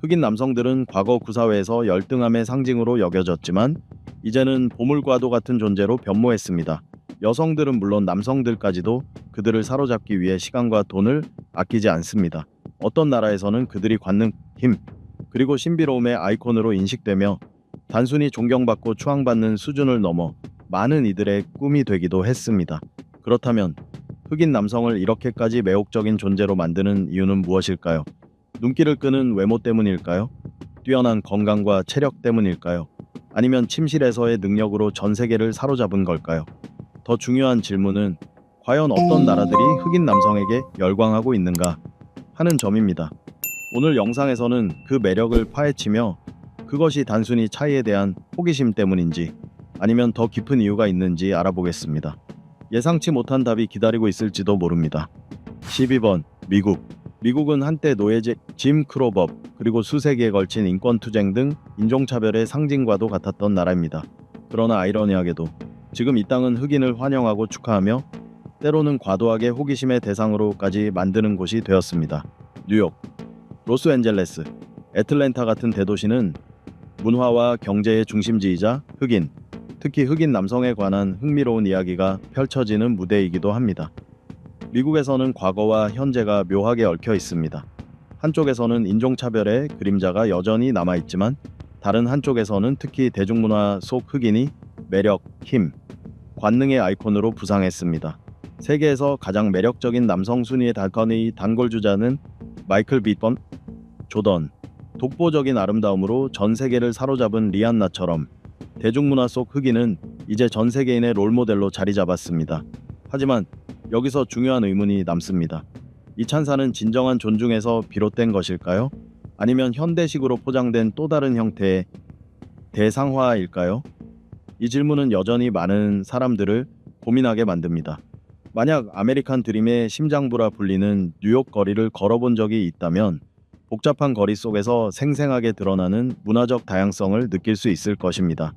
흑인 남성들은 과거 구사회에서 열등함의 상징으로 여겨졌지만 이제는 보물과도 같은 존재로 변모했습니다. 여성들은 물론 남성들까지도 그들을 사로잡기 위해 시간과 돈을 아끼지 않습니다. 어떤 나라에서는 그들이 갖는 힘, 그리고 신비로움의 아이콘으로 인식되며 단순히 존경받고 추앙받는 수준을 넘어 많은 이들의 꿈이 되기도 했습니다. 그렇다면 흑인 남성을 이렇게까지 매혹적인 존재로 만드는 이유는 무엇일까요? 눈길을 끄는 외모 때문일까요? 뛰어난 건강과 체력 때문일까요? 아니면 침실에서의 능력으로 전 세계를 사로잡은 걸까요? 더 중요한 질문은 과연 어떤 나라들이 흑인 남성에게 열광하고 있는가 하는 점입니다. 오늘 영상에서는 그 매력을 파헤치며 그것이 단순히 차이에 대한 호기심 때문인지 아니면 더 깊은 이유가 있는지 알아보겠습니다. 예상치 못한 답이 기다리고 있을지도 모릅니다. 12번 미국. 미국은 한때 노예제 짐 크로법 그리고 수세기에 걸친 인권투쟁 등 인종차별의 상징과도 같았던 나라입니다. 그러나 아이러니하게도 지금 이 땅은 흑인을 환영하고 축하하며 때로는 과도하게 호기심의 대상으로까지 만드는 곳이 되었습니다. 뉴욕, 로스앤젤레스, 애틀랜타 같은 대도시는 문화와 경제의 중심지이자 흑인, 특히 흑인 남성에 관한 흥미로운 이야기가 펼쳐지는 무대이기도 합니다. 미국에서는 과거와 현재가 묘하게 얽혀 있습니다. 한쪽에서는 인종차별의 그림자가 여전히 남아있지만 다른 한쪽에서는 특히 대중문화 속 흑인이 매력, 힘, 관능의 아이콘으로 부상했습니다. 세계에서 가장 매력적인 남성 순위의 단골주자는 마이클 비번, 조던, 독보적인 아름다움으로 전 세계를 사로잡은 리안나처럼 대중문화 속 흑인은 이제 전 세계인의 롤모델로 자리 잡았습니다. 하지만 여기서 중요한 의문이 남습니다. 이 찬사는 진정한 존중에서 비롯된 것일까요? 아니면 현대식으로 포장된 또 다른 형태의 대상화일까요? 이 질문은 여전히 많은 사람들을 고민하게 만듭니다. 만약 아메리칸 드림의 심장부라 불리는 뉴욕 거리를 걸어본 적이 있다면 복잡한 거리 속에서 생생하게 드러나는 문화적 다양성을 느낄 수 있을 것입니다.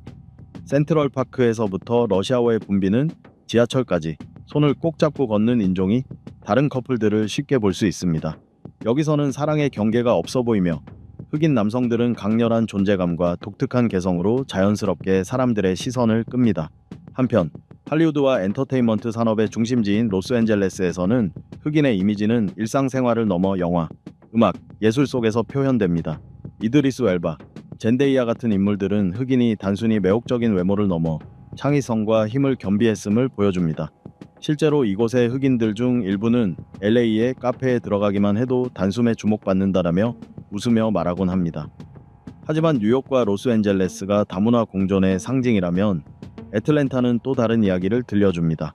센트럴파크에서부터 러시아워에 붐비는 지하철까지 손을 꼭 잡고 걷는 인종이 다른 커플들을 쉽게 볼 수 있습니다. 여기서는 사랑의 경계가 없어 보이며 흑인 남성들은 강렬한 존재감과 독특한 개성으로 자연스럽게 사람들의 시선을 끕니다. 한편 할리우드와 엔터테인먼트 산업의 중심지인 로스앤젤레스에서는 흑인의 이미지는 일상생활을 넘어 영화, 음악, 예술 속에서 표현됩니다. 이드리스 엘바, 젠데이아 같은 인물들은 흑인이 단순히 매혹적인 외모를 넘어 창의성과 힘을 겸비했음을 보여줍니다. 실제로 이곳의 흑인들 중 일부는 LA의 카페에 들어가기만 해도 단숨에 주목받는다라며 웃으며 말하곤 합니다. 하지만 뉴욕과 로스앤젤레스가 다문화 공존의 상징이라면 애틀랜타는 또 다른 이야기를 들려줍니다.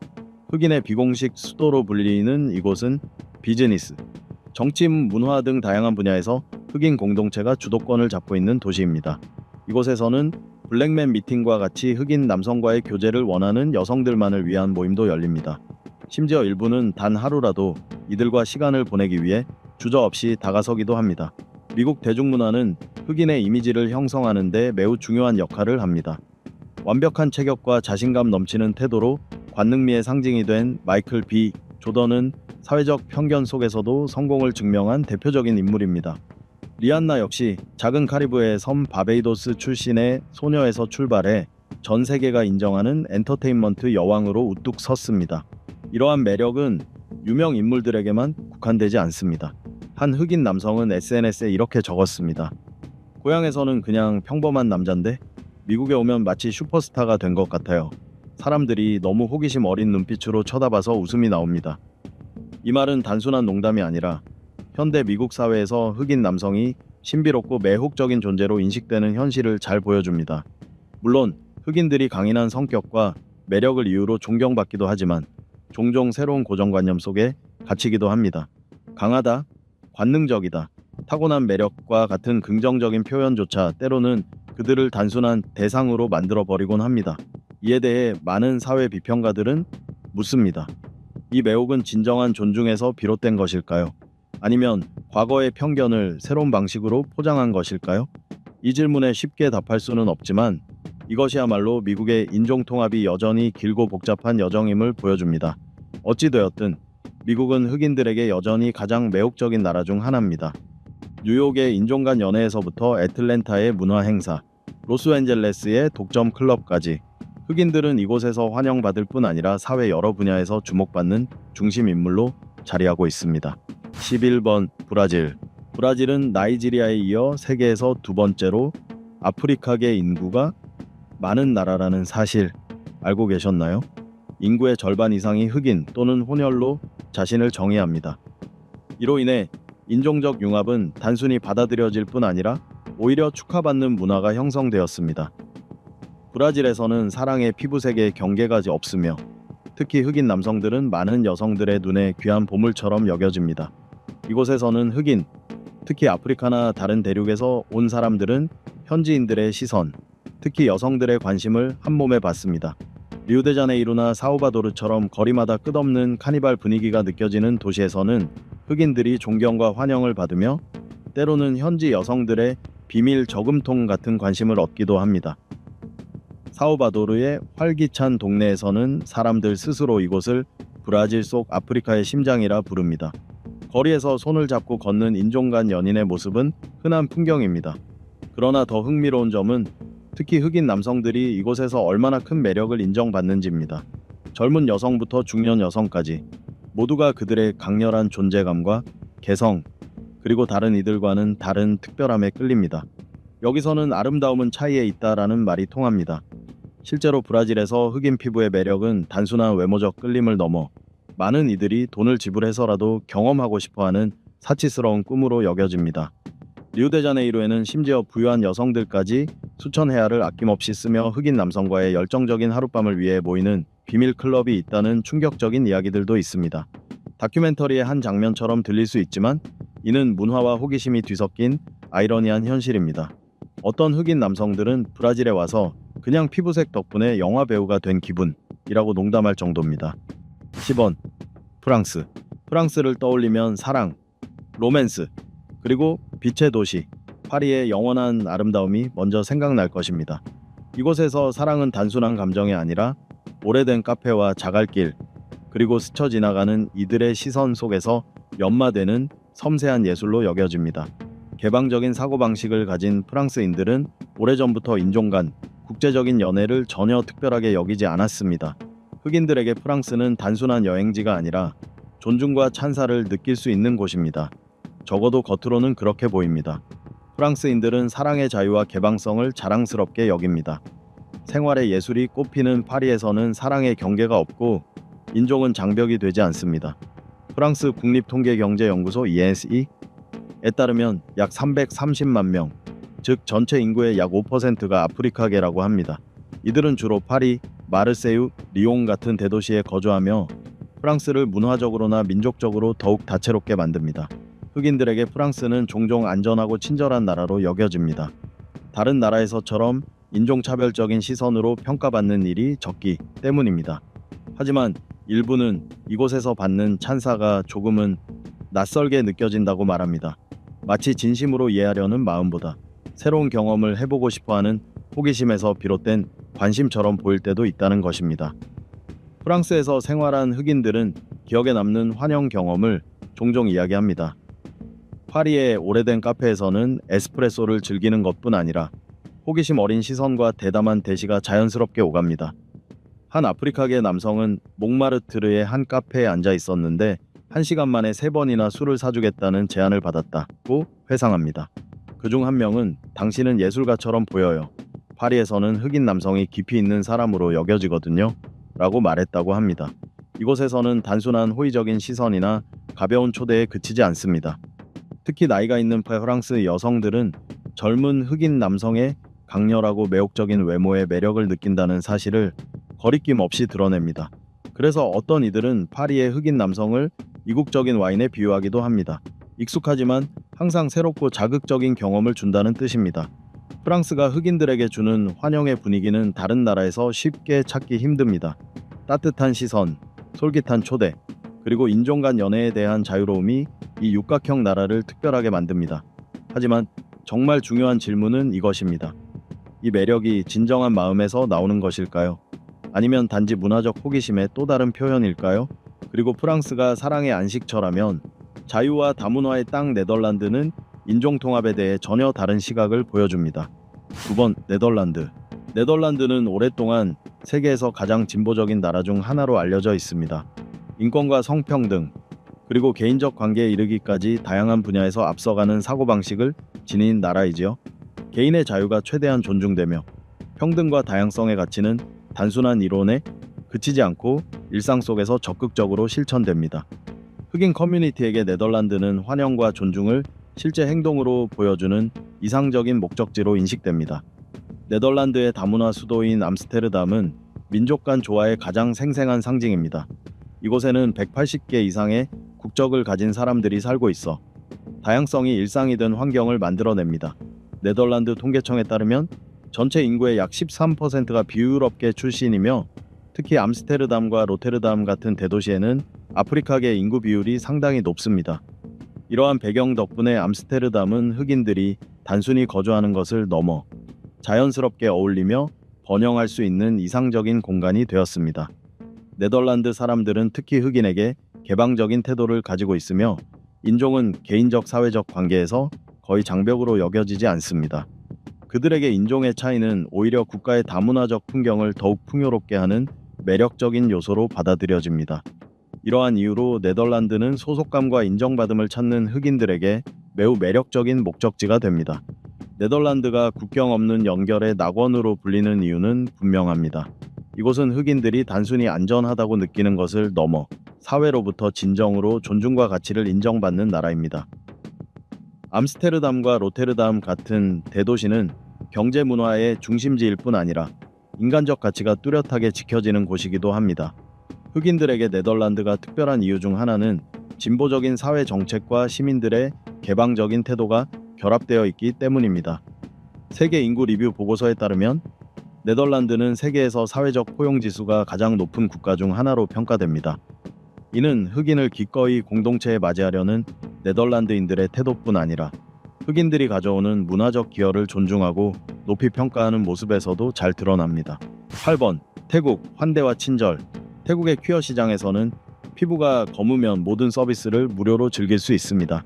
흑인의 비공식 수도로 불리는 이곳은 비즈니스, 정치, 문화 등 다양한 분야에서 흑인 공동체가 주도권을 잡고 있는 도시입니다. 이곳에서는 블랙맨 미팅과 같이 흑인 남성과의 교제를 원하는 여성들만을 위한 모임도 열립니다. 심지어 일부는 단 하루라도 이들과 시간을 보내기 위해 주저없이 다가서기도 합니다. 미국 대중문화는 흑인의 이미지를 형성하는 데 매우 중요한 역할을 합니다. 완벽한 체격과 자신감 넘치는 태도로 관능미의 상징이 된 마이클 B. 조던은 사회적 편견 속에서도 성공을 증명한 대표적인 인물입니다. 리안나 역시 작은 카리브해 섬 바베이도스 출신의 소녀에서 출발해 전 세계가 인정하는 엔터테인먼트 여왕으로 우뚝 섰습니다. 이러한 매력은 유명 인물들에게만 국한되지 않습니다. 한 흑인 남성은 SNS에 이렇게 적었습니다. 고향에서는 그냥 평범한 남잔데 미국에 오면 마치 슈퍼스타가 된 것 같아요. 사람들이 너무 호기심 어린 눈빛으로 쳐다봐서 웃음이 나옵니다. 이 말은 단순한 농담이 아니라 현대 미국 사회에서 흑인 남성이 신비롭고 매혹적인 존재로 인식되는 현실을 잘 보여줍니다. 물론 흑인들이 강인한 성격과 매력을 이유로 존경받기도 하지만 종종 새로운 고정관념 속에 갇히기도 합니다. 강하다, 관능적이다, 타고난 매력과 같은 긍정적인 표현조차 때로는 그들을 단순한 대상으로 만들어버리곤 합니다. 이에 대해 많은 사회 비평가들은 묻습니다. 이 매혹은 진정한 존중에서 비롯된 것일까요? 아니면 과거의 편견을 새로운 방식으로 포장한 것일까요? 이 질문에 쉽게 답할 수는 없지만 이것이야말로 미국의 인종통합이 여전히 길고 복잡한 여정임을 보여줍니다. 어찌되었든 미국은 흑인들에게 여전히 가장 매혹적인 나라 중 하나입니다. 뉴욕의 인종 간 연애에서부터 애틀랜타의 문화 행사, 로스앤젤레스의 독점 클럽까지 흑인들은 이곳에서 환영받을 뿐 아니라 사회 여러 분야에서 주목받는 중심 인물로 자리하고 있습니다. 11번 브라질. 브라질은 나이지리아에 이어 세계에서 두 번째로 아프리카계 인구가 많은 나라라는 사실 알고 계셨나요? 인구의 절반 이상이 흑인 또는 혼혈로 자신을 정의합니다. 이로 인해 인종적 융합은 단순히 받아들여질 뿐 아니라 오히려 축하받는 문화가 형성되었습니다. 브라질에서는 사랑의 피부색에 경계가 없으며 특히 흑인 남성들은 많은 여성들의 눈에 귀한 보물처럼 여겨집니다. 이곳에서는 흑인, 특히 아프리카나 다른 대륙에서 온 사람들은 현지인들의 시선, 특히 여성들의 관심을 한몸에 받습니다. 리우데자네이루나 사우바도르처럼 거리마다 끝없는 카니발 분위기가 느껴지는 도시에서는 흑인들이 존경과 환영을 받으며 때로는 현지 여성들의 비밀 저금통 같은 관심을 얻기도 합니다. 사우바도르의 활기찬 동네에서는 사람들 스스로 이곳을 브라질 속 아프리카의 심장이라 부릅니다. 거리에서 손을 잡고 걷는 인종 간 연인의 모습은 흔한 풍경입니다. 그러나 더 흥미로운 점은 특히 흑인 남성들이 이곳에서 얼마나 큰 매력을 인정받는지입니다. 젊은 여성부터 중년 여성까지 모두가 그들의 강렬한 존재감과 개성, 그리고 다른 이들과는 다른 특별함에 끌립니다. 여기서는 아름다움은 차이에 있다라는 말이 통합니다. 실제로 브라질에서 흑인 피부의 매력은 단순한 외모적 끌림을 넘어 많은 이들이 돈을 지불해서라도 경험하고 싶어하는 사치스러운 꿈으로 여겨집니다. 리우데자네이루에는 심지어 부유한 여성들까지 수천 헤아를 아낌없이 쓰며 흑인 남성과의 열정적인 하룻밤을 위해 모이는 비밀 클럽이 있다는 충격적인 이야기들도 있습니다. 다큐멘터리의 한 장면처럼 들릴 수 있지만 이는 문화와 호기심이 뒤섞인 아이러니한 현실입니다. 어떤 흑인 남성들은 브라질에 와서 그냥 피부색 덕분에 영화 배우가 된 기분이라고 농담할 정도입니다. 10번 프랑스. 프랑스를 떠올리면 사랑, 로맨스, 그리고 빛의 도시, 파리의 영원한 아름다움이 먼저 생각날 것입니다. 이곳에서 사랑은 단순한 감정이 아니라 오래된 카페와 자갈길, 그리고 스쳐 지나가는 이들의 시선 속에서 연마되는 섬세한 예술로 여겨집니다. 개방적인 사고방식을 가진 프랑스인들은 오래전부터 인종 간 국제적인 연애를 전혀 특별하게 여기지 않았습니다. 흑인들에게 프랑스는 단순한 여행지가 아니라 존중과 찬사를 느낄 수 있는 곳입니다. 적어도 겉으로는 그렇게 보입니다. 프랑스인들은 사랑의 자유와 개방성을 자랑스럽게 여깁니다. 생활의 예술이 꽃피는 파리에서는 사랑의 경계가 없고 인종은 장벽이 되지 않습니다. 프랑스 국립통계경제연구소 ESE에 따르면 약 330만 명, 즉 전체 인구의 약 5%가 아프리카계라고 합니다. 이들은 주로 파리, 마르세유, 리옹 같은 대도시에 거주하며 프랑스를 문화적으로나 민족적으로 더욱 다채롭게 만듭니다. 흑인들에게 프랑스는 종종 안전하고 친절한 나라로 여겨집니다. 다른 나라에서처럼 인종차별적인 시선으로 평가받는 일이 적기 때문입니다. 하지만 일부는 이곳에서 받는 찬사가 조금은 낯설게 느껴진다고 말합니다. 마치 진심으로 이해하려는 마음보다 새로운 경험을 해보고 싶어하는 호기심에서 비롯된 관심처럼 보일 때도 있다는 것입니다. 프랑스에서 생활한 흑인들은 기억에 남는 환영 경험을 종종 이야기합니다. 파리의 오래된 카페에서는 에스프레소를 즐기는 것뿐 아니라 호기심 어린 시선과 대담한 대시가 자연스럽게 오갑니다. 한 아프리카계 남성은 몽마르트르의 한 카페에 앉아 있었는데 1시간 만에 3번이나 술을 사주겠다는 제안을 받았다고 회상합니다. 그중 한 명은 당신은 예술가처럼 보여요. 파리에서는 흑인 남성이 깊이 있는 사람으로 여겨지거든요. 라고 말했다고 합니다. 이곳에서는 단순한 호의적인 시선이나 가벼운 초대에 그치지 않습니다. 특히 나이가 있는 프랑스 여성들은 젊은 흑인 남성의 강렬하고 매혹적인 외모에 매력을 느낀다는 사실을 거리낌 없이 드러냅니다. 그래서 어떤 이들은 파리의 흑인 남성을 이국적인 와인에 비유하기도 합니다. 익숙하지만 항상 새롭고 자극적인 경험을 준다는 뜻입니다. 프랑스가 흑인들에게 주는 환영의 분위기는 다른 나라에서 쉽게 찾기 힘듭니다. 따뜻한 시선, 솔깃한 초대, 그리고 인종 간 연애에 대한 자유로움이 이 육각형 나라를 특별하게 만듭니다. 하지만 정말 중요한 질문은 이것입니다. 이 매력이 진정한 마음에서 나오는 것일까요? 아니면 단지 문화적 호기심의 또 다른 표현일까요? 그리고 프랑스가 사랑의 안식처라면 자유와 다문화의 땅 네덜란드는 인종 통합에 대해 전혀 다른 시각을 보여줍니다. 2번, 네덜란드. 네덜란드는 오랫동안 세계에서 가장 진보적인 나라 중 하나로 알려져 있습니다. 인권과 성평등, 그리고 개인적 관계에 이르기까지 다양한 분야에서 앞서가는 사고방식을 지닌 나라이지요. 개인의 자유가 최대한 존중되며 평등과 다양성의 가치는 단순한 이론에 그치지 않고 일상 속에서 적극적으로 실천됩니다. 흑인 커뮤니티에게 네덜란드는 환영과 존중을 실제 행동으로 보여주는 이상적인 목적지로 인식됩니다. 네덜란드의 다문화 수도인 암스테르담은 민족 간 조화의 가장 생생한 상징입니다. 이곳에는 180개 이상의 국적을 가진 사람들이 살고 있어 다양성이 일상이 된 환경을 만들어냅니다. 네덜란드 통계청에 따르면 전체 인구의 약 13%가 비유럽계 출신이며 특히 암스테르담과 로테르담 같은 대도시에는 아프리카계 인구 비율이 상당히 높습니다. 이러한 배경 덕분에 암스테르담은 흑인들이 단순히 거주하는 것을 넘어 자연스럽게 어울리며 번영할 수 있는 이상적인 공간이 되었습니다. 네덜란드 사람들은 특히 흑인에게 개방적인 태도를 가지고 있으며 인종은 개인적 사회적 관계에서 거의 장벽으로 여겨지지 않습니다. 그들에게 인종의 차이는 오히려 국가의 다문화적 풍경을 더욱 풍요롭게 하는 매력적인 요소로 받아들여집니다. 이러한 이유로 네덜란드는 소속감과 인정받음을 찾는 흑인들에게 매우 매력적인 목적지가 됩니다. 네덜란드가 국경 없는 연결의 낙원으로 불리는 이유는 분명합니다. 이곳은 흑인들이 단순히 안전하다고 느끼는 것을 넘어 사회로부터 진정으로 존중과 가치를 인정받는 나라입니다. 암스테르담과 로테르담 같은 대도시는 경제 문화의 중심지일 뿐 아니라 인간적 가치가 뚜렷하게 지켜지는 곳이기도 합니다. 흑인들에게 네덜란드가 특별한 이유 중 하나는 진보적인 사회 정책과 시민들의 개방적인 태도가 결합되어 있기 때문입니다. 세계 인구 리뷰 보고서에 따르면 네덜란드는 세계에서 사회적 포용 지수가 가장 높은 국가 중 하나로 평가됩니다. 이는 흑인을 기꺼이 공동체에 맞이하려는 네덜란드인들의 태도뿐 아니라 흑인들이 가져오는 문화적 기여를 존중하고 높이 평가하는 모습에서도 잘 드러납니다. 8번, 태국, 환대와 친절. 태국의 퀴어 시장에서는 피부가 검으면 모든 서비스를 무료로 즐길 수 있습니다.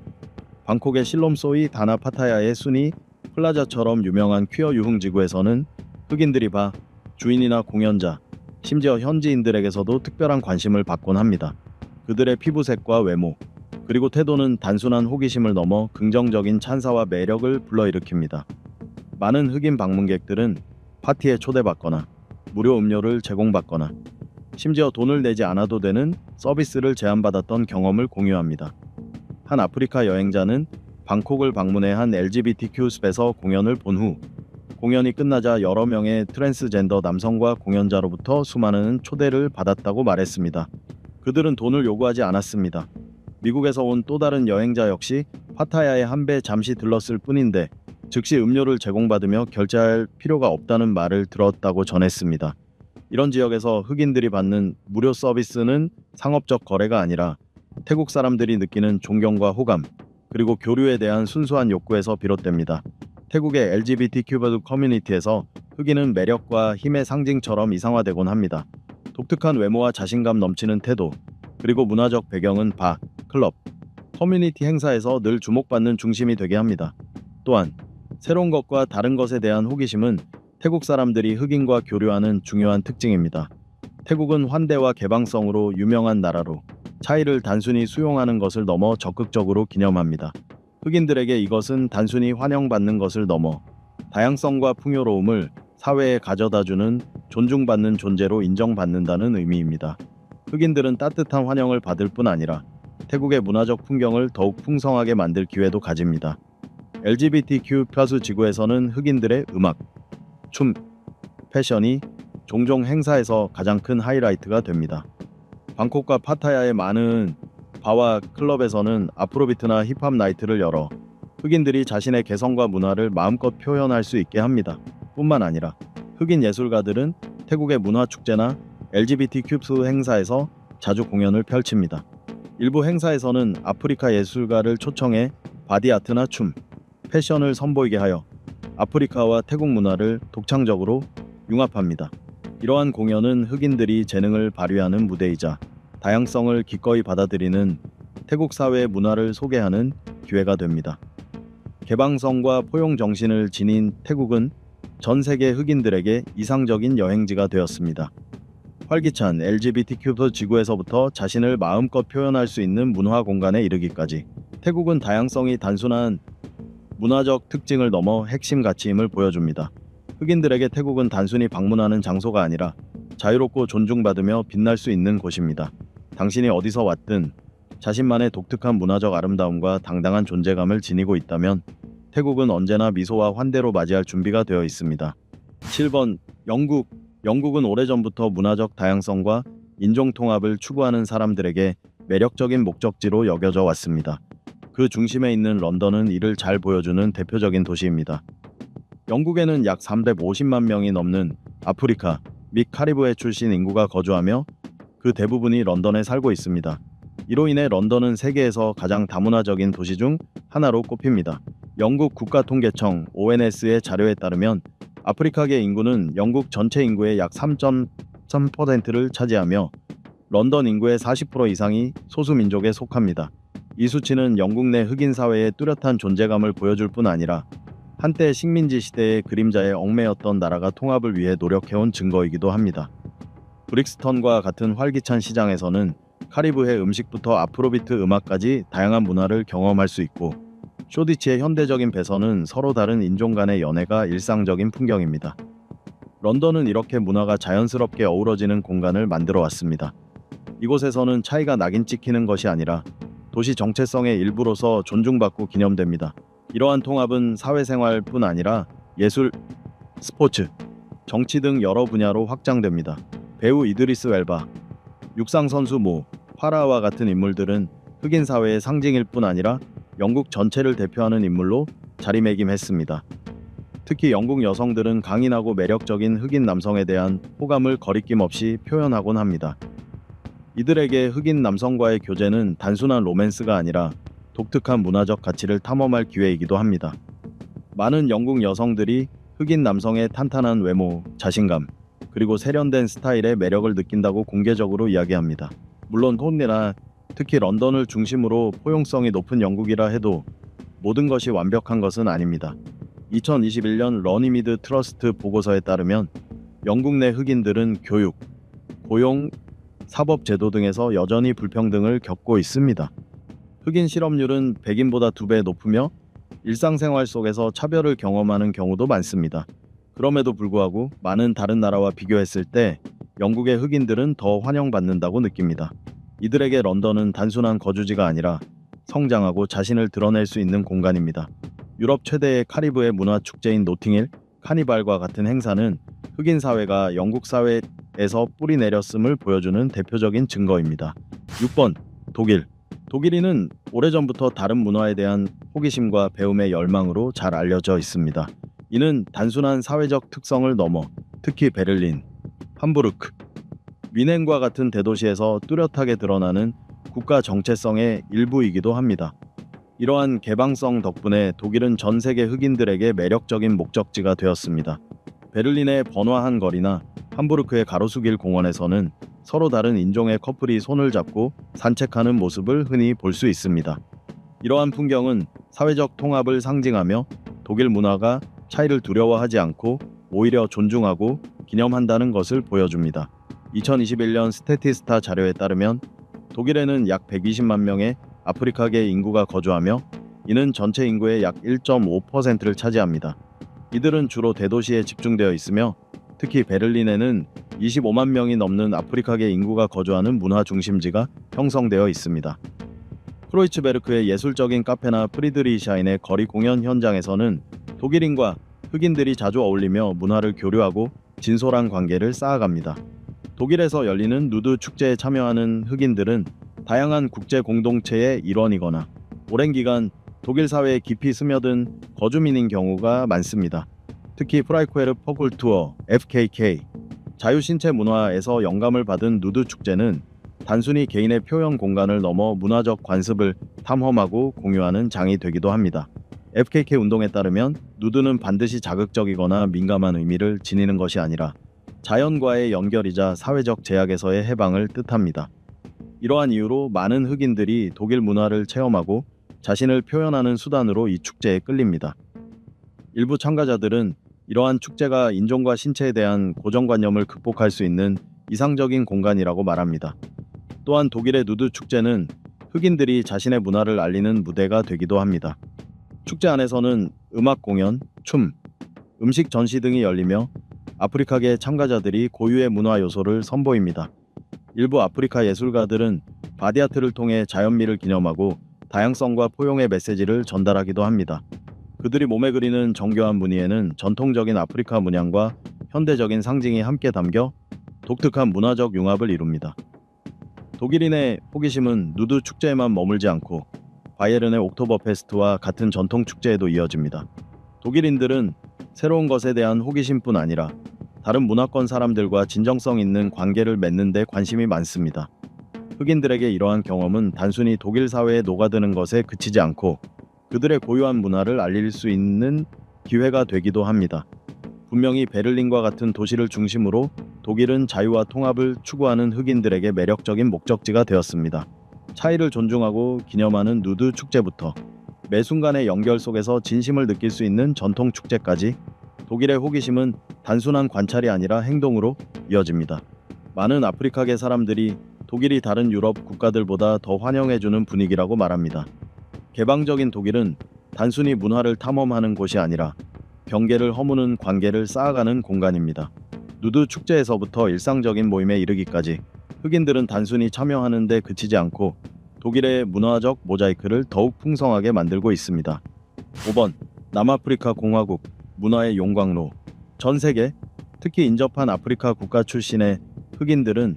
방콕의 실롬소이 다나 파타야의 순이 플라자처럼 유명한 퀴어 유흥지구에서는 흑인들이 바, 주인이나 공연자, 심지어 현지인들에게서도 특별한 관심을 받곤 합니다. 그들의 피부색과 외모, 그리고 태도는 단순한 호기심을 넘어 긍정적인 찬사와 매력을 불러일으킵니다. 많은 흑인 방문객들은 파티에 초대받거나 무료 음료를 제공받거나 심지어 돈을 내지 않아도 되는 서비스를 제안받았던 경험을 공유합니다. 한 아프리카 여행자는 방콕을 방문해 한 LGBTQ 스페서 공연을 본 후 공연이 끝나자 여러 명의 트랜스젠더 남성과 공연자로부터 수많은 초대를 받았다고 말했습니다. 그들은 돈을 요구하지 않았습니다. 미국에서 온 또 다른 여행자 역시 파타야에 한 배 잠시 들렀을 뿐인데 즉시 음료를 제공받으며 결제할 필요가 없다는 말을 들었다고 전했습니다. 이런 지역에서 흑인들이 받는 무료 서비스는 상업적 거래가 아니라 태국 사람들이 느끼는 존경과 호감, 그리고 교류에 대한 순수한 욕구에서 비롯됩니다. 태국의 LGBTQ 커뮤니티에서 흑인은 매력과 힘의 상징처럼 이상화되곤 합니다. 독특한 외모와 자신감 넘치는 태도, 그리고 문화적 배경은 바, 클럽, 커뮤니티 행사에서 늘 주목받는 중심이 되게 합니다. 또한 새로운 것과 다른 것에 대한 호기심은 태국 사람들이 흑인과 교류하는 중요한 특징입니다. 태국은 환대와 개방성으로 유명한 나라로 차이를 단순히 수용하는 것을 넘어 적극적으로 기념합니다. 흑인들에게 이것은 단순히 환영받는 것을 넘어 다양성과 풍요로움을 사회에 가져다주는 존중받는 존재로 인정받는다는 의미입니다. 흑인들은 따뜻한 환영을 받을 뿐 아니라 태국의 문화적 풍경을 더욱 풍성하게 만들 기회도 가집니다. LGBTQ+ 지구에서는 흑인들의 음악, 춤, 패션이 종종 행사에서 가장 큰 하이라이트가 됩니다. 방콕과 파타야의 많은 바와 클럽에서는 아프로비트나 힙합 나이트를 열어 흑인들이 자신의 개성과 문화를 마음껏 표현할 수 있게 합니다. 뿐만 아니라 흑인 예술가들은 태국의 문화축제나 LGBTQ 행사에서 자주 공연을 펼칩니다. 일부 행사에서는 아프리카 예술가를 초청해 바디아트나 춤, 패션을 선보이게 하여 아프리카와 태국 문화를 독창적으로 융합합니다. 이러한 공연은 흑인들이 재능을 발휘하는 무대이자 다양성을 기꺼이 받아들이는 태국 사회의 문화를 소개하는 기회가 됩니다. 개방성과 포용 정신을 지닌 태국은 전 세계 흑인들에게 이상적인 여행지가 되었습니다. 활기찬 LGBTQ 지구에서부터 자신을 마음껏 표현할 수 있는 문화 공간에 이르기까지 태국은 다양성이 단순한 문화적 특징을 넘어 핵심 가치임을 보여줍니다. 흑인들에게 태국은 단순히 방문하는 장소가 아니라 자유롭고 존중받으며 빛날 수 있는 곳입니다. 당신이 어디서 왔든 자신만의 독특한 문화적 아름다움과 당당한 존재감을 지니고 있다면 태국은 언제나 미소와 환대로 맞이할 준비가 되어 있습니다. 7번 영국. 영국은 오래전부터 문화적 다양성과 인종 통합을 추구하는 사람들에게 매력적인 목적지로 여겨져 왔습니다. 그 중심에 있는 런던은 이를 잘 보여주는 대표적인 도시입니다. 영국에는 약 350만 명이 넘는 아프리카 및 카리브해 출신 인구가 거주하며 그 대부분이 런던에 살고 있습니다. 이로 인해 런던은 세계에서 가장 다문화적인 도시 중 하나로 꼽힙니다. 영국 국가통계청 ONS의 자료에 따르면 아프리카계 인구는 영국 전체 인구의 약 3.3%를 차지하며 런던 인구의 40% 이상이 소수민족에 속합니다. 이 수치는 영국 내 흑인 사회의 뚜렷한 존재감을 보여줄 뿐 아니라 한때 식민지 시대의 그림자에 얽매였던 나라가 통합을 위해 노력해온 증거이기도 합니다. 브릭스턴과 같은 활기찬 시장에서는 카리브해 음식부터 아프로비트 음악까지 다양한 문화를 경험할 수 있고 쇼디치의 현대적인 배선은 서로 다른 인종 간의 연애가 일상적인 풍경입니다. 런던은 이렇게 문화가 자연스럽게 어우러지는 공간을 만들어 왔습니다. 이곳에서는 차이가 낙인 찍히는 것이 아니라 도시 정체성의 일부로서 존중받고 기념됩니다. 이러한 통합은 사회생활뿐 아니라 예술, 스포츠, 정치 등 여러 분야로 확장됩니다. 배우 이드리스 엘바, 육상선수 모 파라와 같은 인물들은 흑인 사회의 상징일 뿐 아니라 영국 전체를 대표하는 인물로 자리매김했습니다. 특히 영국 여성들은 강인하고 매력적인 흑인 남성에 대한 호감을 거리낌 없이 표현하곤 합니다. 이들에게 흑인 남성과의 교제는 단순한 로맨스가 아니라 독특한 문화적 가치를 탐험할 기회이기도 합니다. 많은 영국 여성들이 흑인 남성의 탄탄한 외모, 자신감, 그리고 세련된 스타일의 매력을 느낀다고 공개적으로 이야기합니다. 물론 혼내나 특히 런던을 중심으로 포용성이 높은 영국이라 해도 모든 것이 완벽한 것은 아닙니다. 2021년 러니미드 트러스트 보고서에 따르면 영국 내 흑인들은 교육, 고용, 사법 제도 등에서 여전히 불평등을 겪고 있습니다. 흑인 실업률은 백인보다 2배 높으며 일상생활 속에서 차별을 경험하는 경우도 많습니다. 그럼에도 불구하고 많은 다른 나라와 비교했을 때 영국의 흑인들은 더 환영받는다고 느낍니다. 이들에게 런던은 단순한 거주지가 아니라 성장하고 자신을 드러낼 수 있는 공간입니다. 유럽 최대의 카리브해 문화 축제인 노팅힐 카니발과 같은 행사는 흑인 사회가 영국 사회에서 뿌리 내렸음을 보여주는 대표적인 증거입니다. 6번 독일. 독일인은 오래전부터 다른 문화에 대한 호기심과 배움의 열망으로 잘 알려져 있습니다. 이는 단순한 사회적 특성을 넘어 특히 베를린, 함부르크, 뮌헨과 같은 대도시에서 뚜렷하게 드러나는 국가 정체성의 일부이기도 합니다. 이러한 개방성 덕분에 독일은 전 세계 흑인들에게 매력적인 목적지가 되었습니다. 베를린의 번화한 거리나 함부르크의 가로수길 공원에서는 서로 다른 인종의 커플이 손을 잡고 산책하는 모습을 흔히 볼 수 있습니다. 이러한 풍경은 사회적 통합을 상징하며 독일 문화가 차이를 두려워하지 않고 오히려 존중하고 기념한다는 것을 보여줍니다. 2021년 스태티스타 자료에 따르면 독일에는 약 120만 명의 아프리카계 인구가 거주하며 이는 전체 인구의 약 1.5%를 차지합니다. 이들은 주로 대도시에 집중되어 있으며 특히 베를린에는 25만 명이 넘는 아프리카계 인구가 거주하는 문화 중심지가 형성되어 있습니다. 크로이츠베르크의 예술적인 카페나 프리드리히샤인의 거리 공연 현장에서는 독일인과 흑인들이 자주 어울리며 문화를 교류하고 진솔한 관계를 쌓아갑니다. 독일에서 열리는 누드 축제에 참여하는 흑인들은 다양한 국제 공동체의 일원이거나 오랜 기간 독일 사회에 깊이 스며든 거주민인 경우가 많습니다. 특히 프라이쿠에르 퍼kul투어 FKK, 자유신체 문화에서 영감을 받은 누드 축제는 단순히 개인의 표현 공간을 넘어 문화적 관습을 탐험하고 공유하는 장이 되기도 합니다. FKK 운동에 따르면 누드는 반드시 자극적이거나 민감한 의미를 지니는 것이 아니라 자연과의 연결이자 사회적 제약에서의 해방을 뜻합니다. 이러한 이유로 많은 흑인들이 독일 문화를 체험하고 자신을 표현하는 수단으로 이 축제에 끌립니다. 일부 참가자들은 이러한 축제가 인종과 신체에 대한 고정관념을 극복할 수 있는 이상적인 공간이라고 말합니다. 또한 독일의 누드 축제는 흑인들이 자신의 문화를 알리는 무대가 되기도 합니다. 축제 안에서는 음악 공연, 춤, 음식 전시 등이 열리며 아프리카계 참가자들이 고유의 문화 요소를 선보입니다. 일부 아프리카 예술가들은 바디아트를 통해 자연미를 기념하고 다양성과 포용의 메시지를 전달하기도 합니다. 그들이 몸에 그리는 정교한 무늬에는 전통적인 아프리카 문양과 현대적인 상징이 함께 담겨 독특한 문화적 융합을 이룹니다. 독일인의 호기심은 누드 축제에만 머물지 않고 바이에른의 옥토버 페스트와 같은 전통 축제에도 이어집니다. 독일인들은 새로운 것에 대한 호기심뿐 아니라 다른 문화권 사람들과 진정성 있는 관계를 맺는 데 관심이 많습니다. 흑인들에게 이러한 경험은 단순히 독일 사회에 녹아드는 것에 그치지 않고 그들의 고유한 문화를 알릴 수 있는 기회가 되기도 합니다. 분명히 베를린과 같은 도시를 중심으로 독일은 자유와 통합을 추구하는 흑인들에게 매력적인 목적지가 되었습니다. 차이를 존중하고 기념하는 누드 축제부터 매 순간의 연결 속에서 진심을 느낄 수 있는 전통 축제까지 독일의 호기심은 단순한 관찰이 아니라 행동으로 이어집니다. 많은 아프리카계 사람들이 독일이 다른 유럽 국가들보다 더 환영해주는 분위기라고 말합니다. 개방적인 독일은 단순히 문화를 탐험하는 곳이 아니라 경계를 허무는 관계를 쌓아가는 공간입니다. 누드 축제에서부터 일상적인 모임에 이르기까지 흑인들은 단순히 참여하는 데 그치지 않고 독일의 문화적 모자이크를 더욱 풍성하게 만들고 있습니다. 5번. 남아프리카 공화국 문화의 용광로. 전 세계, 특히 인접한 아프리카 국가 출신의 흑인들은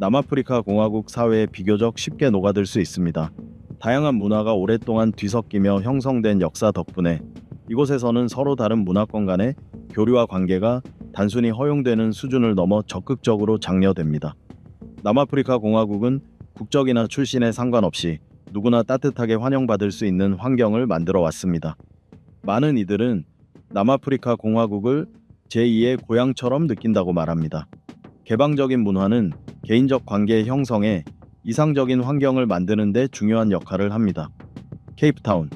남아프리카 공화국 사회에 비교적 쉽게 녹아들 수 있습니다. 다양한 문화가 오랫동안 뒤섞이며 형성된 역사 덕분에 이곳에서는 서로 다른 문화권 간의 교류와 관계가 단순히 허용되는 수준을 넘어 적극적으로 장려됩니다. 남아프리카 공화국은 국적이나 출신에 상관없이 누구나 따뜻하게 환영받을 수 있는 환경을 만들어 왔습니다. 많은 이들은 남아프리카 공화국을 제2의 고향처럼 느낀다고 말합니다. 개방적인 문화는 개인적 관계의 형성에 이상적인 환경을 만드는 데 중요한 역할을 합니다. 케이프타운,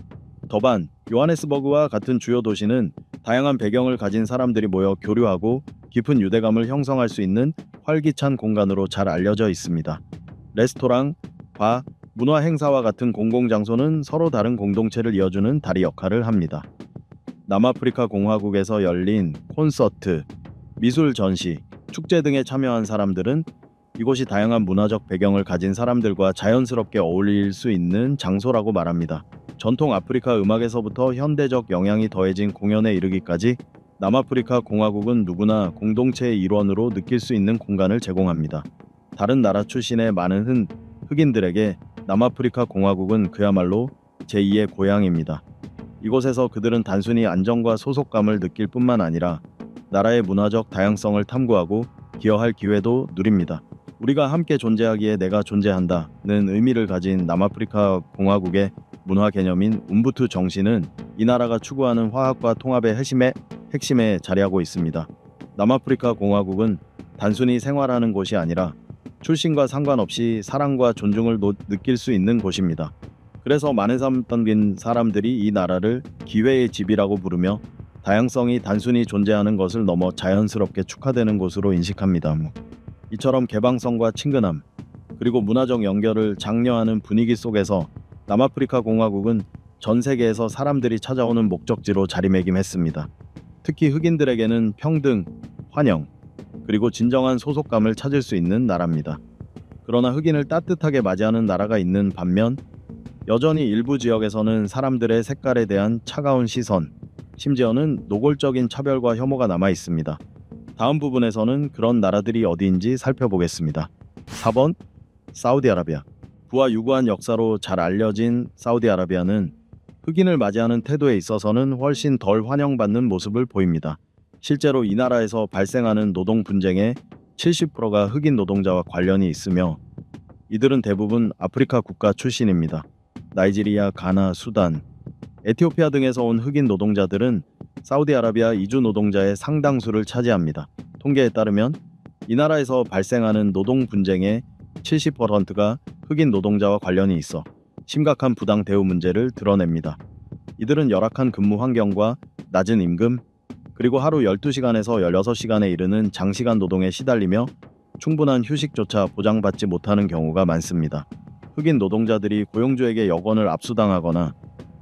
더반, 요하네스버그와 같은 주요 도시는 다양한 배경을 가진 사람들이 모여 교류하고 깊은 유대감을 형성할 수 있는 활기찬 공간으로 잘 알려져 있습니다. 레스토랑, 바, 문화 행사와 같은 공공장소는 서로 다른 공동체를 이어주는 다리 역할을 합니다. 남아프리카 공화국에서 열린 콘서트, 미술 전시, 축제 등에 참여한 사람들은 이곳이 다양한 문화적 배경을 가진 사람들과 자연스럽게 어울릴 수 있는 장소라고 말합니다. 전통 아프리카 음악에서부터 현대적 영향이 더해진 공연에 이르기까지 남아프리카 공화국은 누구나 공동체의 일원으로 느낄 수 있는 공간을 제공합니다. 다른 나라 출신의 많은 흑인들에게 남아프리카 공화국은 그야말로 제2의 고향입니다. 이곳에서 그들은 단순히 안정과 소속감을 느낄 뿐만 아니라 나라의 문화적 다양성을 탐구하고 기여할 기회도 누립니다. 우리가 함께 존재하기에 내가 존재한다는 의미를 가진 남아프리카 공화국의 문화 개념인 움부투 정신은 이 나라가 추구하는 화합과 통합의 핵심에 자리하고 있습니다. 남아프리카 공화국은 단순히 생활하는 곳이 아니라 출신과 상관없이 사랑과 존중을 느낄 수 있는 곳입니다. 그래서 많은 사람들이 이 나라를 기회의 집이라고 부르며 다양성이 단순히 존재하는 것을 넘어 자연스럽게 축하되는 곳으로 인식합니다. 이처럼 개방성과 친근함, 그리고 문화적 연결을 장려하는 분위기 속에서 남아프리카 공화국은 전 세계에서 사람들이 찾아오는 목적지로 자리매김했습니다. 특히 흑인들에게는 평등, 환영, 그리고 진정한 소속감을 찾을 수 있는 나라입니다. 그러나 흑인을 따뜻하게 맞이하는 나라가 있는 반면 여전히 일부 지역에서는 사람들의 색깔에 대한 차가운 시선, 심지어는 노골적인 차별과 혐오가 남아 있습니다. 다음 부분에서는 그런 나라들이 어디인지 살펴보겠습니다. 4번, 사우디아라비아. 부와 유구한 역사로 잘 알려진 사우디아라비아는 흑인을 맞이하는 태도에 있어서는 훨씬 덜 환영받는 모습을 보입니다. 실제로 이 나라에서 발생하는 노동 분쟁의 70%가 흑인 노동자와 관련이 있으며 이들은 대부분 아프리카 국가 출신입니다. 나이지리아, 가나, 수단, 에티오피아 등에서 온 흑인 노동자들은 사우디아라비아 이주 노동자의 상당수를 차지합니다. 통계에 따르면 이 나라에서 발생하는 노동 분쟁의 70%가 흑인 노동자와 관련이 있어 심각한 부당 대우 문제를 드러냅니다. 이들은 열악한 근무 환경과 낮은 임금, 그리고 하루 12시간에서 16시간에 이르는 장시간 노동에 시달리며 충분한 휴식조차 보장받지 못하는 경우가 많습니다. 흑인 노동자들이 고용주에게 여권을 압수당하거나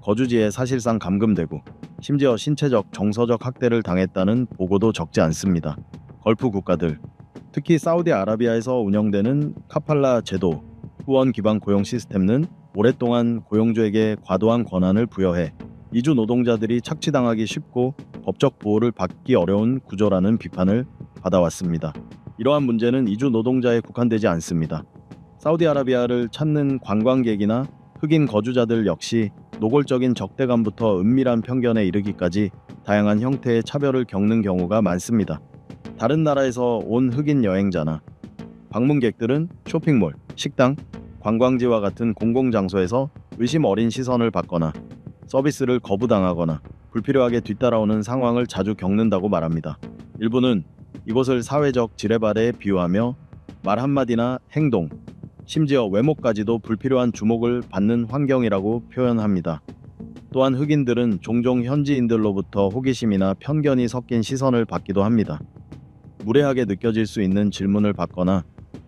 거주지에 사실상 감금되고 심지어 신체적, 정서적 학대를 당했다는 보고도 적지 않습니다. 걸프 국가들, 특히 사우디아라비아에서 운영되는 카팔라 제도, 후원 기반 고용 시스템은 오랫동안 고용주에게 과도한 권한을 부여해 이주 노동자들이 착취당하기 쉽고 법적 보호를 받기 어려운 구조라는 비판을 받아왔습니다. 이러한 문제는 이주 노동자에 국한되지 않습니다. 사우디아라비아를 찾는 관광객이나 흑인 거주자들 역시 노골적인 적대감부터 은밀한 편견에 이르기까지 다양한 형태의 차별을 겪는 경우가 많습니다. 다른 나라에서 온 흑인 여행자나 방문객들은 쇼핑몰, 식당, 관광지와 같은 공공장소에서 의심 어린 시선을 받거나 서비스를 거부당하거나 불필요하게 뒤따라오는 상황을 자주 겪는다고 말합니다. 일부는 이곳을 사회적 지뢰바래에 비유하며 말 한마디나 행동, 심지어 외모까지도 불필요한 주목을 받는 환경이라고 표현합니다. 또한 흑인들은 종종 현지인들로부터 호기심이나 편견이 섞인 시선을 받기도 합니다. 무례하게 느껴질 수 있는 질문을 받거나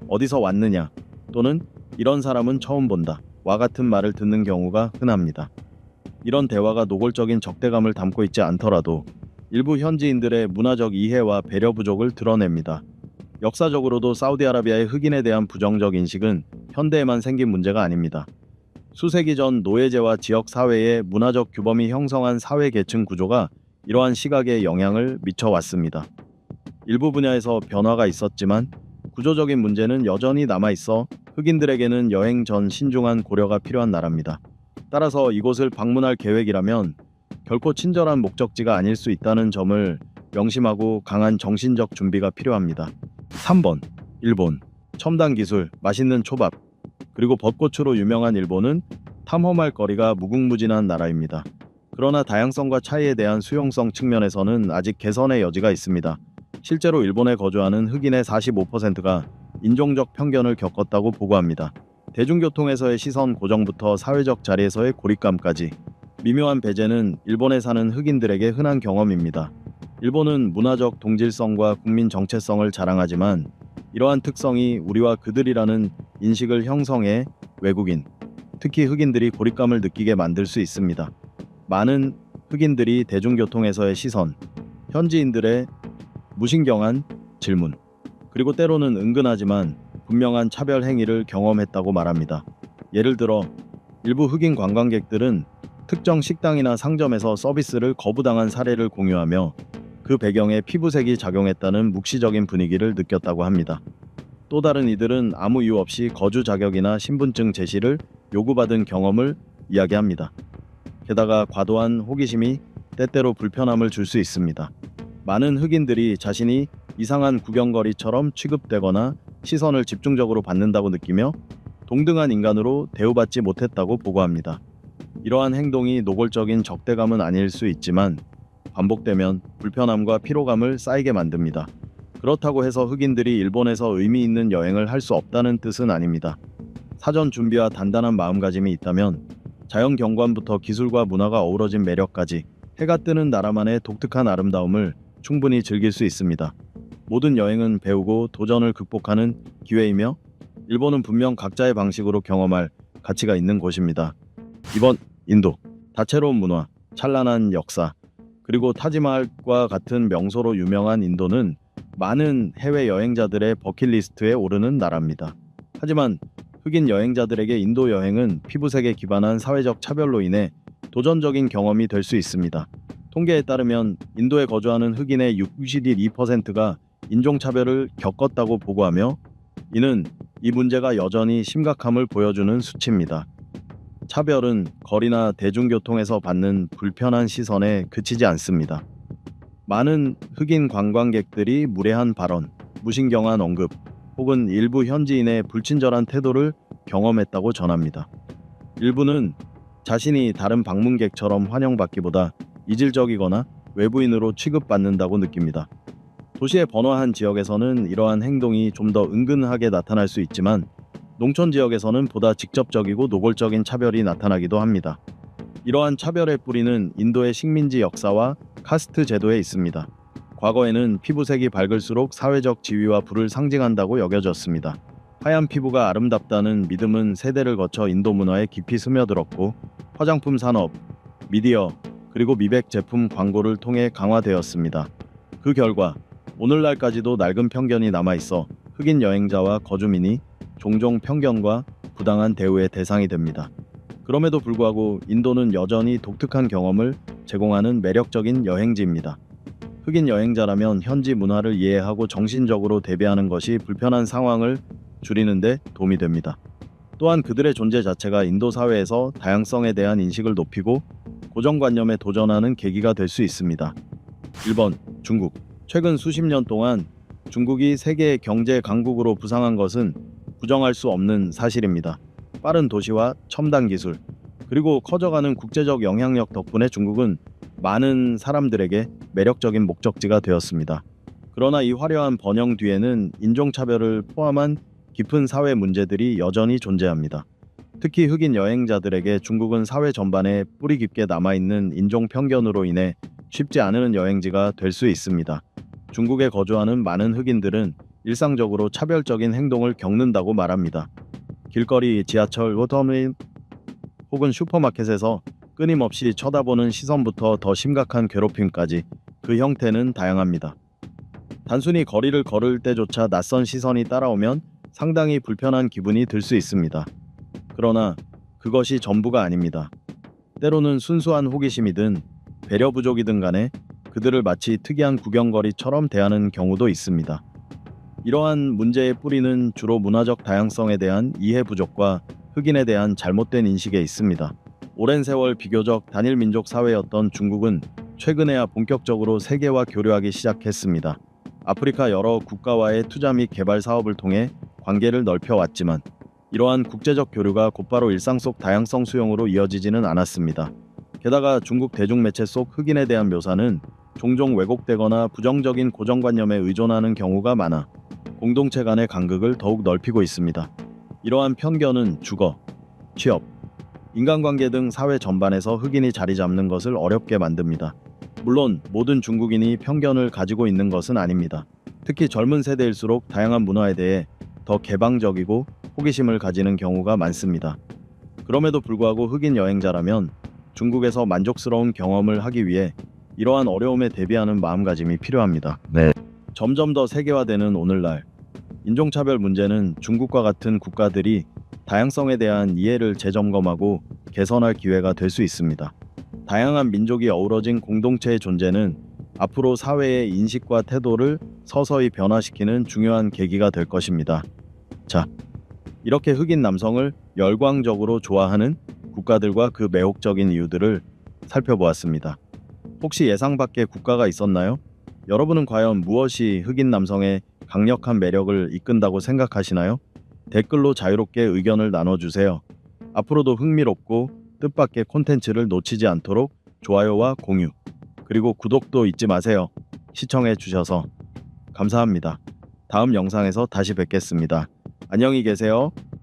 어디서 왔느냐 또는 이런 사람은 처음 본다 와 같은 말을 듣는 경우가 흔합니다. 이런 대화가 노골적인 적대감을 담고 있지 않더라도 일부 현지인들의 문화적 이해와 배려 부족을 드러냅니다. 역사적으로도 사우디아라비아의 흑인에 대한 부정적 인식은 현대에만 생긴 문제가 아닙니다. 수세기 전 노예제와 지역 사회의 문화적 규범이 형성한 사회 계층 구조가 이러한 시각에 영향을 미쳐왔습니다. 일부 분야에서 변화가 있었지만 구조적인 문제는 여전히 남아있어 흑인들에게는 여행 전 신중한 고려가 필요한 나라입니다. 따라서 이곳을 방문할 계획이라면 결코 친절한 목적지가 아닐 수 있다는 점을 명심하고 강한 정신적 준비가 필요합니다. 3번. 일본. 첨단 기술, 맛있는 초밥, 그리고 벚꽃으로 유명한 일본은 탐험할 거리가 무궁무진한 나라입니다. 그러나 다양성과 차이에 대한 수용성 측면에서는 아직 개선의 여지가 있습니다. 실제로 일본에 거주하는 흑인의 45%가 인종적 편견을 겪었다고 보고합니다. 대중교통에서의 시선 고정부터 사회적 자리에서의 고립감까지 미묘한 배제는 일본에 사는 흑인들에게 흔한 경험입니다. 일본은 문화적 동질성과 국민 정체성을 자랑하지만 이러한 특성이 우리와 그들이라는 인식을 형성해 외국인, 특히 흑인들이 고립감을 느끼게 만들 수 있습니다. 많은 흑인들이 대중교통에서의 시선, 현지인들의 무신경한 질문, 그리고 때로는 은근하지만 분명한 차별 행위를 경험했다고 말합니다. 예를 들어 일부 흑인 관광객들은 특정 식당이나 상점에서 서비스를 거부당한 사례를 공유하며 그 배경에 피부색이 작용했다는 묵시적인 분위기를 느꼈다고 합니다. 또 다른 이들은 아무 이유 없이 거주 자격이나 신분증 제시를 요구받은 경험을 이야기합니다. 게다가 과도한 호기심이 때때로 불편함을 줄 수 있습니다. 많은 흑인들이 자신이 이상한 구경거리처럼 취급되거나 시선을 집중적으로 받는다고 느끼며 동등한 인간으로 대우받지 못했다고 보고합니다. 이러한 행동이 노골적인 적대감은 아닐 수 있지만 반복되면 불편함과 피로감을 쌓이게 만듭니다. 그렇다고 해서 흑인들이 일본에서 의미 있는 여행을 할 수 없다는 뜻은 아닙니다. 사전 준비와 단단한 마음가짐이 있다면 자연 경관부터 기술과 문화가 어우러진 매력까지 해가 뜨는 나라만의 독특한 아름다움을 충분히 즐길 수 있습니다. 모든 여행은 배우고 도전을 극복하는 기회이며 일본은 분명 각자의 방식으로 경험할 가치가 있는 곳입니다. 2번. 인도. 다채로운 문화, 찬란한 역사, 그리고 타지마할과 같은 명소로 유명한 인도는 많은 해외 여행자들의 버킷리스트에 오르는 나라입니다. 하지만 흑인 여행자들에게 인도 여행은 피부색에 기반한 사회적 차별로 인해 도전적인 경험이 될 수 있습니다. 통계에 따르면 인도에 거주하는 흑인의 62%가 인종차별을 겪었다고 보고하며 이는 이 문제가 여전히 심각함을 보여주는 수치입니다. 차별은 거리나 대중교통에서 받는 불편한 시선에 그치지 않습니다. 많은 흑인 관광객들이 무례한 발언, 무신경한 언급, 혹은 일부 현지인의 불친절한 태도를 경험했다고 전합니다. 일부는 자신이 다른 방문객처럼 환영받기보다 이질적이거나 외부인으로 취급받는다고 느낍니다. 도시의 번화한 지역에서는 이러한 행동이 좀 더 은근하게 나타날 수 있지만 농촌 지역에서는 보다 직접적이고 노골적인 차별이 나타나기도 합니다. 이러한 차별의 뿌리는 인도의 식민지 역사와 카스트 제도에 있습니다. 과거에는 피부색이 밝을수록 사회적 지위와 부를 상징한다고 여겨졌습니다. 하얀 피부가 아름답다는 믿음은 세대를 거쳐 인도 문화에 깊이 스며들었고, 화장품 산업, 미디어, 그리고 미백 제품 광고를 통해 강화되었습니다. 그 결과 오늘날까지도 낡은 편견이 남아있어 흑인 여행자와 거주민이 종종 편견과 부당한 대우의 대상이 됩니다. 그럼에도 불구하고 인도는 여전히 독특한 경험을 제공하는 매력적인 여행지입니다. 흑인 여행자라면 현지 문화를 이해하고 정신적으로 대비하는 것이 불편한 상황을 줄이는 데 도움이 됩니다. 또한 그들의 존재 자체가 인도 사회에서 다양성에 대한 인식을 높이고 고정관념에 도전하는 계기가 될 수 있습니다. 1번. 중국. 최근 수십 년 동안 중국이 세계 경제 강국으로 부상한 것은 부정할 수 없는 사실입니다. 빠른 도시화, 첨단 기술, 그리고 커져가는 국제적 영향력 덕분에 중국은 많은 사람들에게 매력적인 목적지가 되었습니다. 그러나 이 화려한 번영 뒤에는 인종차별을 포함한 깊은 사회 문제들이 여전히 존재합니다. 특히 흑인 여행자들에게 중국은 사회 전반에 뿌리 깊게 남아있는 인종 편견으로 인해 쉽지 않은 여행지가 될 수 있습니다. 중국에 거주하는 많은 흑인들은 일상적으로 차별적인 행동을 겪는다고 말합니다. 길거리, 지하철, 워터메인 혹은 슈퍼마켓에서 끊임없이 쳐다보는 시선부터 더 심각한 괴롭힘까지 그 형태는 다양합니다. 단순히 거리를 걸을 때조차 낯선 시선이 따라오면 상당히 불편한 기분이 들 수 있습니다. 그러나 그것이 전부가 아닙니다. 때로는 순수한 호기심이든 배려 부족이든 간에 그들을 마치 특이한 구경거리처럼 대하는 경우도 있습니다. 이러한 문제의 뿌리는 주로 문화적 다양성에 대한 이해 부족과 흑인에 대한 잘못된 인식에 있습니다. 오랜 세월 비교적 단일 민족 사회였던 중국은 최근에야 본격적으로 세계와 교류하기 시작했습니다. 아프리카 여러 국가와의 투자 및 개발 사업을 통해 관계를 넓혀왔지만 이러한 국제적 교류가 곧바로 일상 속 다양성 수용으로 이어지지는 않았습니다. 게다가 중국 대중매체 속 흑인에 대한 묘사는 종종 왜곡되거나 부정적인 고정관념에 의존하는 경우가 많아 공동체 간의 간극을 더욱 넓히고 있습니다. 이러한 편견은 주거, 취업, 인간관계 등 사회 전반에서 흑인이 자리 잡는 것을 어렵게 만듭니다. 물론 모든 중국인이 편견을 가지고 있는 것은 아닙니다. 특히 젊은 세대일수록 다양한 문화에 대해 더 개방적이고 호기심을 가지는 경우가 많습니다. 그럼에도 불구하고 흑인 여행자라면 중국에서 만족스러운 경험을 하기 위해 이러한 어려움에 대비하는 마음가짐이 필요합니다. 점점 더 세계화되는 오늘날, 인종차별 문제는 중국과 같은 국가들이 다양성에 대한 이해를 재점검하고 개선할 기회가 될 수 있습니다. 다양한 민족이 어우러진 공동체의 존재는 앞으로 사회의 인식과 태도를 서서히 변화시키는 중요한 계기가 될 것입니다. 자, 이렇게 흑인 남성을 열광적으로 좋아하는 국가들과 그 매혹적인 이유들을 살펴보았습니다. 혹시 예상 밖의 국가가 있었나요? 여러분은 과연 무엇이 흑인 남성의 강력한 매력을 이끈다고 생각하시나요? 댓글로 자유롭게 의견을 나눠주세요. 앞으로도 흥미롭고 뜻밖의 콘텐츠를 놓치지 않도록 좋아요와 공유, 그리고 구독도 잊지 마세요. 시청해 주셔서 감사합니다. 다음 영상에서 다시 뵙겠습니다. 안녕히 계세요.